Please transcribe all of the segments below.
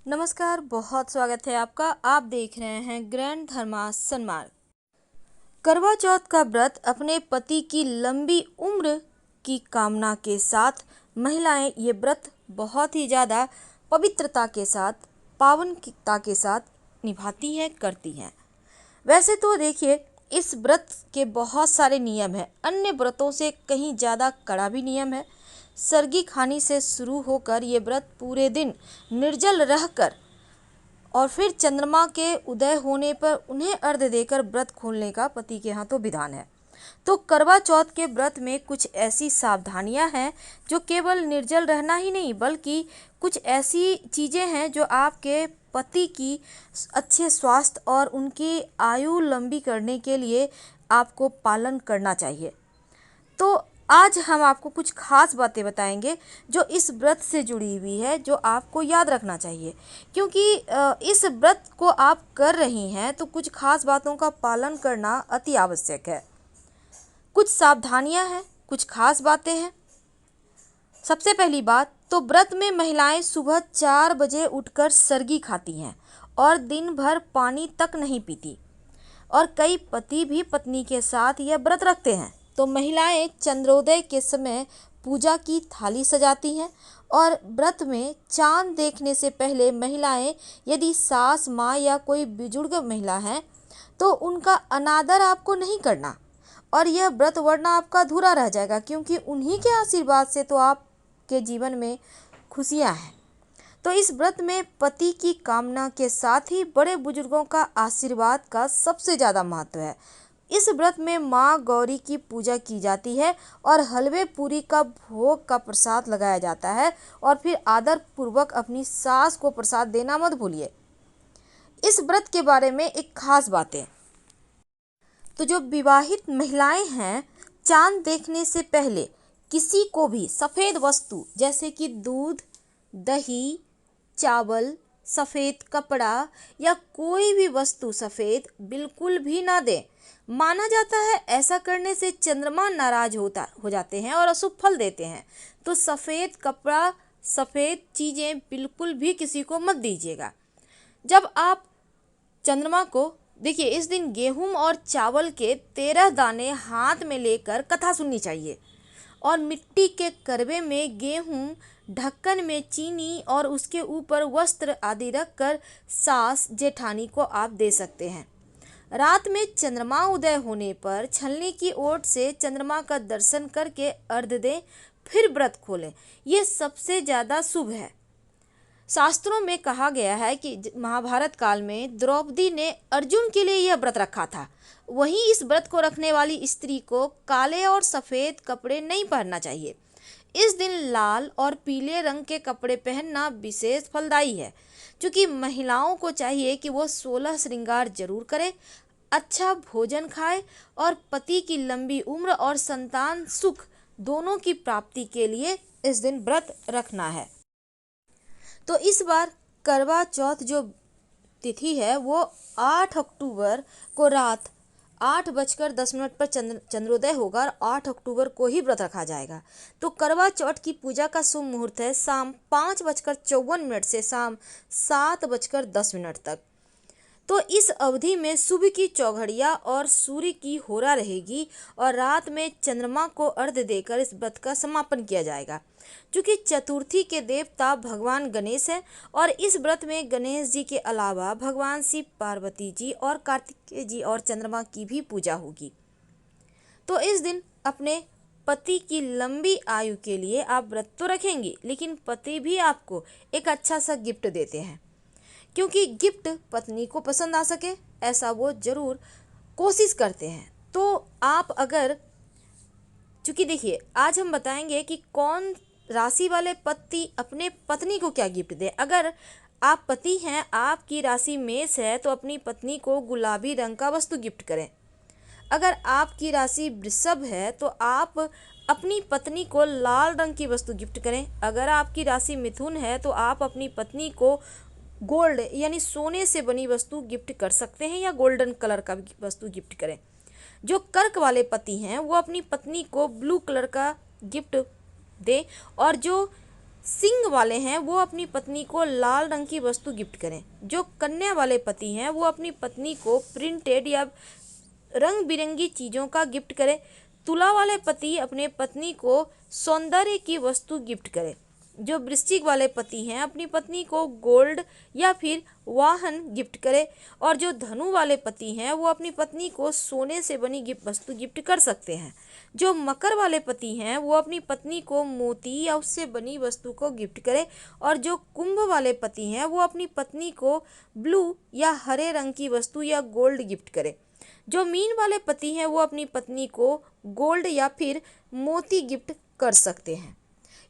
नमस्कार, बहुत स्वागत है आपका। आप देख रहे हैं ग्रैंड धर्मा सन्मार्ग। करवा चौथ का व्रत अपने पति की लंबी उम्र की कामना के साथ महिलाएं ये व्रत बहुत ही ज़्यादा पवित्रता के साथ, पावनता के साथ निभाती हैं, करती हैं। वैसे तो देखिए, इस व्रत के बहुत सारे नियम हैं, अन्य व्रतों से कहीं ज़्यादा कड़ा भी नियम है। सरगी खानी से शुरू होकर ये व्रत पूरे दिन निर्जल रहकर और फिर चंद्रमा के उदय होने पर उन्हें अर्घ्य देकर व्रत खोलने का पति के हाथों विधान है। तो करवा चौथ के व्रत में कुछ ऐसी सावधानियां हैं जो केवल निर्जल रहना ही नहीं, बल्कि कुछ ऐसी चीज़ें हैं जो आपके पति की अच्छे स्वास्थ्य और उनकी आयु लंबी करने के लिए आपको पालन करना चाहिए। तो आज हम आपको कुछ खास बातें बताएंगे जो इस व्रत से जुड़ी हुई है, जो आपको याद रखना चाहिए। क्योंकि इस व्रत को आप कर रही हैं तो कुछ खास बातों का पालन करना अति आवश्यक है। कुछ सावधानियां हैं, कुछ खास बातें हैं। सबसे पहली बात तो व्रत में महिलाएं सुबह 4 बजे उठकर सरगी खाती हैं और दिन भर पानी तक नहीं पीती। और कई पति भी पत्नी के साथ यह व्रत रखते हैं। तो महिलाएं चंद्रोदय के समय पूजा की थाली सजाती हैं और व्रत में चांद देखने से पहले महिलाएं, यदि सास, माँ या कोई बुजुर्ग महिला है तो उनका अनादर आपको नहीं करना और यह व्रत वरना आपका अधूरा रह जाएगा, क्योंकि उन्हीं के आशीर्वाद से तो आपके जीवन में खुशियाँ हैं। तो इस व्रत में पति की कामना के साथ ही बड़े बुजुर्गों का आशीर्वाद का सबसे ज़्यादा महत्व है। इस व्रत में माँ गौरी की पूजा की जाती है और हलवे पूरी का भोग का प्रसाद लगाया जाता है और फिर आदर पूर्वक अपनी सास को प्रसाद देना मत भूलिए। इस व्रत के बारे में एक खास बात है, तो जो विवाहित महिलाएं हैं, चांद देखने से पहले किसी को भी सफ़ेद वस्तु जैसे कि दूध, दही, चावल, सफ़ेद कपड़ा या कोई भी वस्तु सफ़ेद बिल्कुल भी ना दें। माना जाता है ऐसा करने से चंद्रमा नाराज हो जाते हैं और अशुभ फल देते हैं। तो सफ़ेद कपड़ा, सफ़ेद चीज़ें बिल्कुल भी किसी को मत दीजिएगा। जब आप चंद्रमा को देखिए, इस दिन गेहूं और चावल के 13 दाने हाथ में लेकर कथा सुननी चाहिए और मिट्टी के करवे में गेहूं, ढक्कन में चीनी और उसके ऊपर वस्त्र आदि रखकर सास जेठानी को आप दे सकते हैं। रात में चंद्रमा उदय होने पर छलनी की ओट से चंद्रमा का दर्शन करके अर्घ्य दें, फिर व्रत खोलें। ये सबसे ज़्यादा शुभ है। शास्त्रों में कहा गया है कि महाभारत काल में द्रौपदी ने अर्जुन के लिए यह व्रत रखा था। वहीं इस व्रत को रखने वाली स्त्री को काले और सफ़ेद कपड़े नहीं पहनना चाहिए। इस दिन लाल और पीले रंग के कपड़े पहनना विशेष फलदायी है, क्योंकि महिलाओं को चाहिए कि वो 16 श्रृंगार जरूर करें, अच्छा भोजन खाए और पति की लंबी उम्र और संतान सुख दोनों की प्राप्ति के लिए इस दिन व्रत रखना है। तो इस बार करवा चौथ जो तिथि है वो 8 अक्टूबर को रात 8:10 पर चंद्रोदय होगा और 8 अक्टूबर को ही व्रत रखा जाएगा। तो करवा चौथ की पूजा का शुभ मुहूर्त है शाम 5:54 से शाम 7:10 तक। तो इस अवधि में सुबह की चौघड़िया और सूर्य की होरा रहेगी और रात में चंद्रमा को अर्घ्य देकर इस व्रत का समापन किया जाएगा। क्योंकि चतुर्थी के देवता भगवान गणेश हैं और इस व्रत में गणेश जी के अलावा भगवान शिव, पार्वती जी और कार्तिकेय जी और चंद्रमा की भी पूजा होगी। तो इस दिन अपने पति की लंबी आयु के लिए आप व्रत तो रखेंगी, लेकिन पति भी आपको एक अच्छा सा गिफ्ट देते हैं, क्योंकि गिफ्ट पत्नी को पसंद आ सके ऐसा वो जरूर कोशिश करते हैं। तो आप अगर, चूँकि देखिए आज हम बताएंगे कि कौन राशि वाले पति अपने पत्नी को क्या गिफ्ट दे। अगर आप पति हैं, आपकी राशि मेष है, तो अपनी पत्नी को गुलाबी रंग का वस्तु गिफ्ट करें। अगर आपकी राशि वृषभ है तो आप अपनी पत्नी को लाल रंग की वस्तु गिफ्ट करें। अगर आपकी राशि मिथुन है तो आप अपनी पत्नी को गोल्ड यानी सोने से बनी वस्तु गिफ्ट कर सकते हैं या गोल्डन कलर का वस्तु गिफ्ट करें। जो कर्क वाले पति हैं वो अपनी पत्नी को ब्लू कलर का गिफ्ट दें और जो सिंह वाले हैं वो अपनी पत्नी को लाल रंग की वस्तु गिफ्ट करें। जो कन्या वाले पति हैं वो अपनी पत्नी को प्रिंटेड या रंग बिरंगी चीज़ों का गिफ्ट करें। तुला वाले पति अपने पत्नी को सौंदर्य की वस्तु गिफ्ट करें। जो वृश्चिक वाले पति हैं अपनी पत्नी को गोल्ड या फिर वाहन गिफ्ट करें। और जो धनु वाले पति हैं वो अपनी पत्नी को सोने से बनी वस्तु गिफ्ट कर सकते हैं। जो मकर वाले पति हैं वो अपनी पत्नी को मोती या उससे बनी वस्तु को गिफ्ट करें। और जो कुंभ वाले पति हैं वो अपनी पत्नी को ब्लू या हरे रंग की वस्तु या गोल्ड गिफ्ट करें। जो मीन वाले पति हैं वो अपनी पत्नी को गोल्ड या फिर मोती गिफ्ट कर सकते हैं।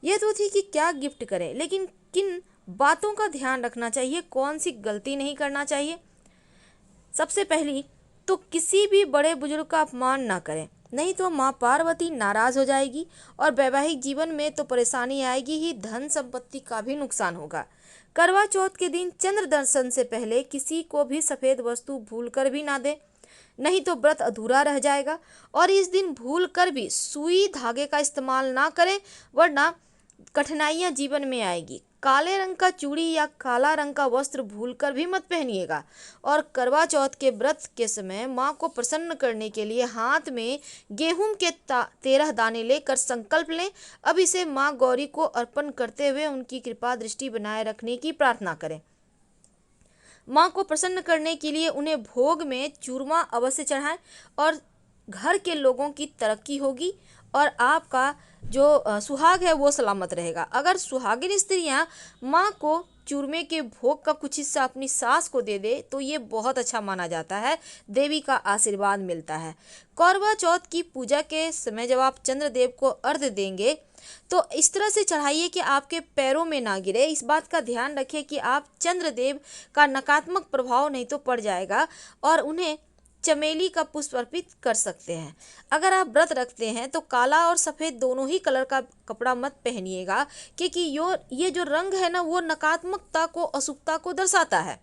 ये तो थी कि क्या गिफ्ट करें, लेकिन किन बातों का ध्यान रखना चाहिए, कौन सी गलती नहीं करना चाहिए। सबसे पहली तो किसी भी बड़े बुजुर्ग का अपमान ना करें, नहीं तो माँ पार्वती नाराज हो जाएगी और वैवाहिक जीवन में तो परेशानी आएगी ही, धन संपत्ति का भी नुकसान होगा। करवा चौथ के दिन चंद्र दर्शन से पहले किसी को भी सफ़ेद वस्तु भूल कर भी ना दे, नहीं तो व्रत अधूरा रह जाएगा। और इस दिन भूल कर भी सुई धागे का इस्तेमाल ना करें, वरना कठिनाइयां जीवन में आएगी। काले रंग का चूड़ी या काला रंग का वस्त्र भूलकर भी मत पहनिएगा। और करवा चौथ के व्रत के समय माँ को प्रसन्न करने के लिए हाथ में गेहूं के 13 दाने लेकर संकल्प लें। अब इसे माँ गौरी को अर्पण करते हुए उनकी कृपा दृष्टि बनाए रखने की प्रार्थना करें। माँ को प्रसन्न करने के लिए उन्हें भोग में चूरमा अवश्य चढ़ाएं और घर के लोगों की तरक्की होगी और आपका जो सुहाग है वो सलामत रहेगा। अगर सुहागिन स्त्रियां माँ को चूरमे के भोग का कुछ हिस्सा अपनी सास को दे दे तो ये बहुत अच्छा माना जाता है, देवी का आशीर्वाद मिलता है। करवा चौथ की पूजा के समय जब आप चंद्रदेव को अर्घ्य देंगे तो इस तरह से चढ़ाइए कि आपके पैरों में ना गिरे। इस बात का ध्यान रखिए कि आप चंद्रदेव का नकारात्मक प्रभाव नहीं तो पड़ जाएगा और उन्हें चमेली का पुष्प अर्पित कर सकते हैं। अगर आप व्रत रखते हैं तो काला और सफ़ेद दोनों ही कलर का कपड़ा मत पहनिएगा, क्योंकि ये जो रंग है ना वो नकारात्मकता को, अशुभता को दर्शाता है।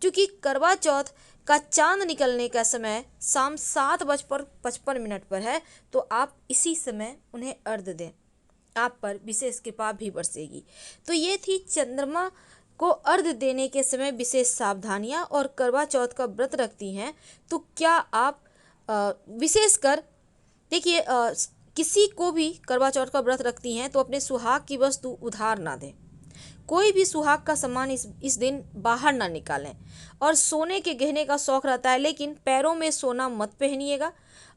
क्योंकि करवा चौथ का चांद निकलने का समय शाम 7:55 पर है, तो आप इसी समय उन्हें अर्घ्य दें, आप पर विशेष कृपा भी बरसेगी। तो ये थी चंद्रमा को अर्घ्य देने के समय विशेष सावधानियां। और करवा चौथ का व्रत रखती हैं तो क्या आप विशेषकर देखिए, किसी को भी करवा चौथ का व्रत रखती हैं तो अपने सुहाग की वस्तु उधार ना दें। कोई भी सुहाग का सामान इस दिन बाहर ना निकालें। और सोने के गहने का शौक रहता है, लेकिन पैरों में सोना मत पहनिएगा।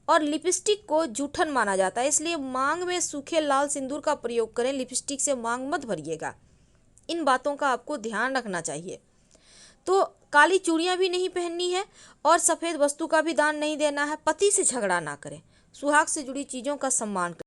और लिपस्टिक को जूठन माना जाता है, इसलिए मांग में सूखे लाल सिंदूर का प्रयोग करें, लिपस्टिक से मांग मत भरिएगा। इन बातों का आपको ध्यान रखना चाहिए। तो काली चूड़ियाँ भी नहीं पहननी है और सफ़ेद वस्तु का भी दान नहीं देना है। पति से झगड़ा ना करें, सुहाग से जुड़ी चीज़ों का सम्मान करें।